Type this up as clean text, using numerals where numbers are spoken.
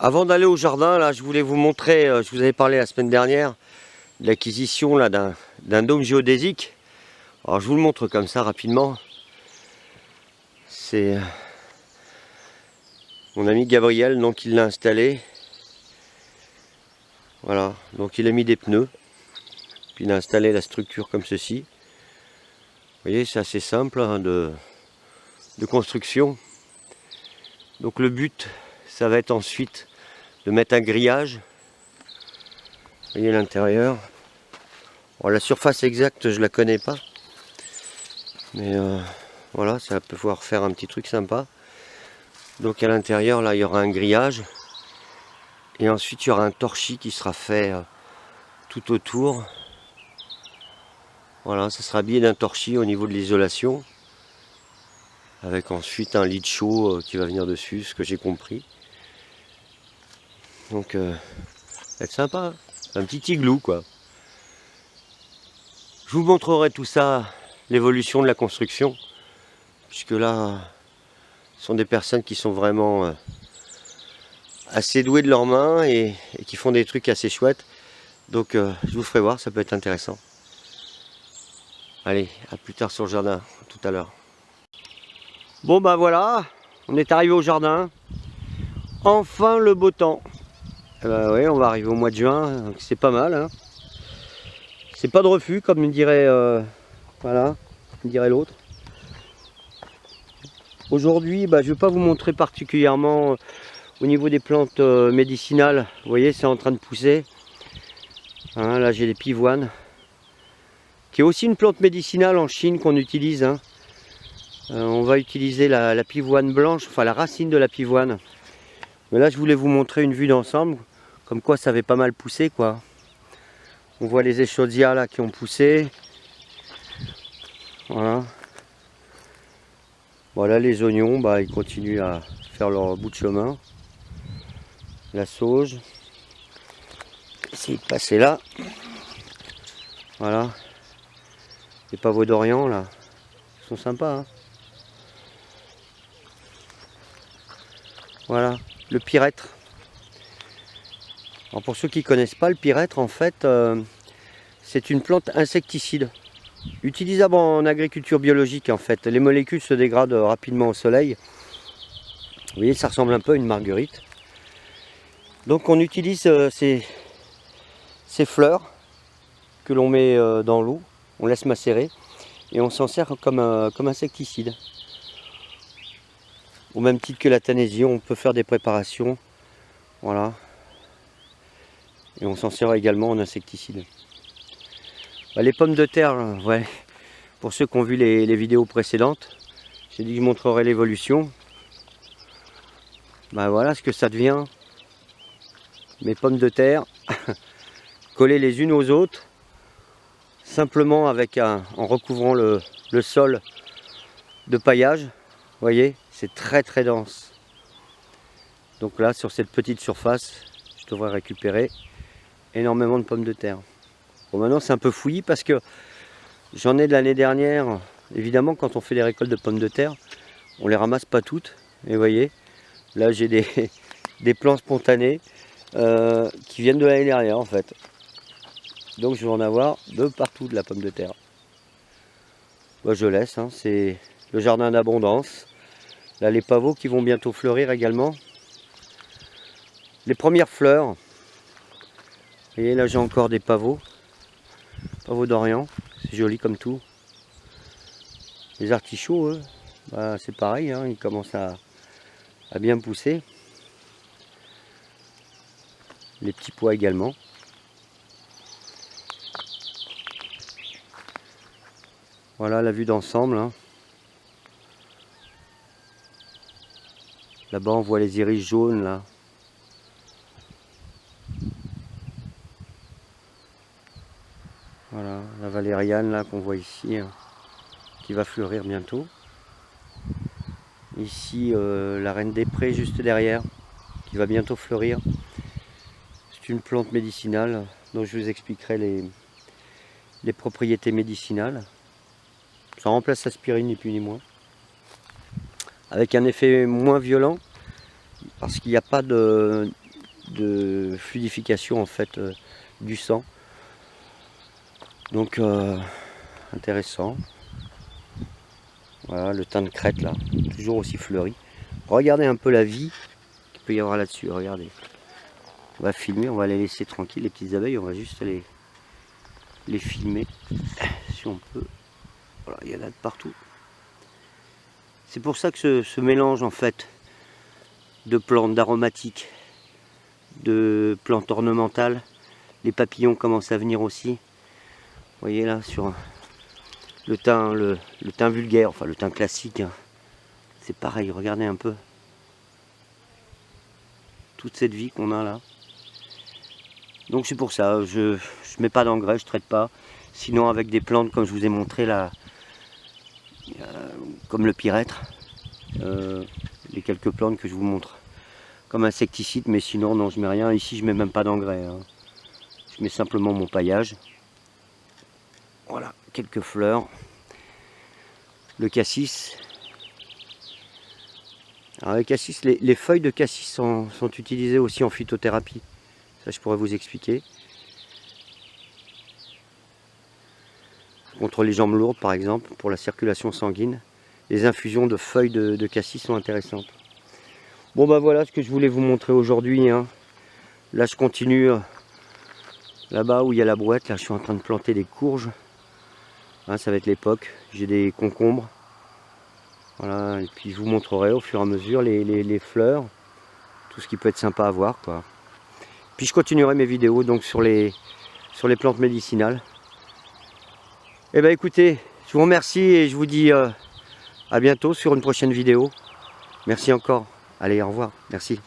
Avant d'aller au jardin, là, je voulais vous montrer, je vous avais parlé la semaine dernière, de l'acquisition d'un dôme géodésique. Alors je vous le montre comme ça rapidement. C'est mon ami Gabriel, donc il l'a installé. Voilà, donc il a mis des pneus, puis il a installé la structure comme ceci. Vous voyez, c'est assez simple hein, de construction. Donc le but, ça va être ensuite de mettre un grillage. Vous voyez l'intérieur. Bon, la surface exacte, je la connais pas. Mais voilà, ça peut pouvoir faire un petit truc sympa. Donc à l'intérieur, là, il y aura un grillage. Et ensuite, il y aura un torchis qui sera fait tout autour. Voilà, ça sera habillé d'un torchis au niveau de l'isolation. Avec ensuite un lit de chaud qui va venir dessus, ce que j'ai compris. Donc, ça va être sympa. Hein, un petit igloo, quoi. Je vous montrerai tout ça, l'évolution de la construction. Puisque là, ce sont des personnes qui sont vraiment assez douées de leurs mains et qui font des trucs assez chouettes. Donc, je vous ferai voir, ça peut être intéressant. Allez, à plus tard sur le jardin, tout à l'heure. Bon bah voilà, on est arrivé au jardin. Enfin le beau temps. Oui, on va arriver au mois de juin, donc c'est pas mal. Hein. C'est pas de refus, comme dirait voilà, dirait l'autre. Aujourd'hui, bah, je ne vais pas vous montrer particulièrement au niveau des plantes médicinales. Vous voyez, c'est en train de pousser. Hein, là, j'ai des pivoines, qui est aussi une plante médicinale en Chine qu'on utilise. Hein. On va utiliser la pivoine blanche, enfin la racine de la pivoine. Mais là, je voulais vous montrer une vue d'ensemble, comme quoi ça avait pas mal poussé, quoi. On voit les échaudias là qui ont poussé. Voilà. Voilà les oignons, bah, ils continuent à faire leur bout de chemin. La sauge. Essayer de passer là. Voilà. Les pavots d'Orient là. Ils sont sympas. Hein. Voilà. Le pyrètre. Alors pour ceux qui ne connaissent pas, le pyrètre en fait, c'est une plante insecticide. Utilisable en agriculture biologique en fait. Les molécules se dégradent rapidement au soleil. Vous voyez, ça ressemble un peu à une marguerite. Donc on utilise ces fleurs que l'on met dans l'eau, on laisse macérer et on s'en sert comme insecticide. Au même titre que la Tanésie, on peut faire des préparations. Voilà. Et on s'en sert également en insecticide. Bah, les pommes de terre, ouais, pour ceux qui ont vu les vidéos précédentes, j'ai dit que je montrerai l'évolution. Bah voilà ce que ça devient. Mes pommes de terre collées les unes aux autres, simplement en recouvrant le sol de paillage. Vous voyez, c'est très très dense. Donc là, sur cette petite surface, je devrais récupérer énormément de pommes de terre. Bon, maintenant c'est un peu fouillis parce que j'en ai de l'année dernière. Évidemment, quand on fait les récoltes de pommes de terre, on les ramasse pas toutes. Et vous voyez, là j'ai des plants spontanés qui viennent de l'année dernière en fait. Donc je vais en avoir de partout de la pomme de terre. Moi, je laisse, hein, c'est le jardin d'abondance. Là les pavots qui vont bientôt fleurir également. Les premières fleurs. Vous voyez, là j'ai encore des pavots. Pavots d'Orient, c'est joli comme tout. Les artichauts, eux, bah, c'est pareil, hein, ils commencent à bien pousser. Les petits pois également. Voilà la vue d'ensemble. Hein. Là-bas on voit les iris jaunes là. Voilà, la valériane là qu'on voit ici, hein, qui va fleurir bientôt. Ici la reine des prés juste derrière, qui va bientôt fleurir. C'est une plante médicinale dont je vous expliquerai les propriétés médicinales. Ça remplace l'aspirine ni plus ni moins. Avec un effet moins violent, parce qu'il n'y a pas de de fluidification en fait du sang. Donc intéressant. Voilà le thym de Crète là, toujours aussi fleuri. Regardez un peu la vie qu'il peut y avoir là-dessus, regardez. On va filmer, on va les laisser tranquilles, les petites abeilles, on va juste les filmer si on peut. Voilà, il y en a de partout. C'est pour ça que ce mélange en fait de plantes d'aromatiques, de plantes ornementales, les papillons commencent à venir aussi. Vous voyez là sur le thym vulgaire, enfin le thym classique, hein. C'est pareil, regardez un peu toute cette vie qu'on a là. Donc c'est pour ça, je mets pas d'engrais, je traite pas. Sinon avec des plantes comme je vous ai montré là, comme le pyrètre, les quelques plantes que je vous montre comme insecticide, mais sinon non, je mets rien. Ici je mets même pas d'engrais, hein. Je mets simplement mon paillage. Voilà, quelques fleurs. Le cassis. Alors le cassis, les feuilles de cassis sont utilisées aussi en phytothérapie. Ça je pourrais vous expliquer. Contre les jambes lourdes par exemple, pour la circulation sanguine. Les infusions de feuilles de cassis sont intéressantes. Bon bah voilà ce que je voulais vous montrer aujourd'hui, hein. Là je continue là-bas où il y a la brouette. Là je suis en train de planter des courges, hein, ça va être l'époque. J'ai des concombres, voilà, et puis je vous montrerai au fur et à mesure les fleurs, tout ce qui peut être sympa à voir quoi. Puis je continuerai mes vidéos donc sur les plantes médicinales. Et ben écoutez, je vous remercie et je vous dis à bientôt sur une prochaine vidéo. Merci encore, allez au revoir, merci.